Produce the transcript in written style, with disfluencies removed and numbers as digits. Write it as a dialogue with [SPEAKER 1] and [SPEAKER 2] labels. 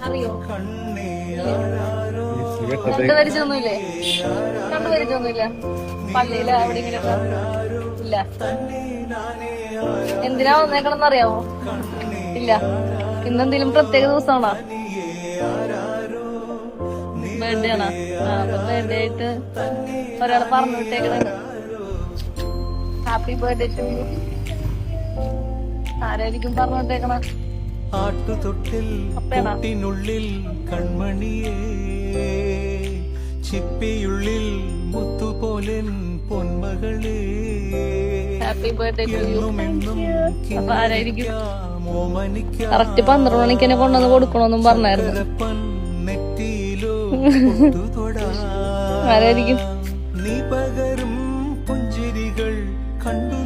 [SPEAKER 1] അറിയോ? കണ്ടുപരിച്ചൊന്നുമില്ലേ? കണ്ടുപരിച്ചൊന്നുമില്ല. പള്ളിയില അവിടെ ഇങ്ങനെയൊക്കെ ഇല്ല. എന്തിനാ വന്നേക്കണെന്ന് അറിയാമോ? ഇല്ല. ഇന്നെന്തെങ്കിലും പ്രത്യേക ദിവസമാണോ? ബർത്ത്ഡേ ആണോ? ബർത്ത്ഡേ ആയിട്ട് ഒരാള് പറഞ്ഞു വിട്ടേക്കണേ. Happy birthday to you. ആരായിരിക്കും പറഞ്ഞു വിട്ടേക്കണ?
[SPEAKER 2] ആട്ടുതൊട്ടിനുള്ളിൽ കൺമണിയേ ചിപ്പിയുള്ളിൽ മുത്തുപോലൻ പൊന്മകളേ.
[SPEAKER 1] Happy birthday to you. അപ്പൊ ആരായിരിക്കും? കറക്റ്റ് 12 മണിക്ക് തന്നെ കൊണ്ടുവന്ന് കൊടുക്കണമെന്നും പറഞ്ഞായിരുന്നു. ആരായിരിക്കും?
[SPEAKER 2] നീ പകരും പുഞ്ചിരികൾ കണ്ടു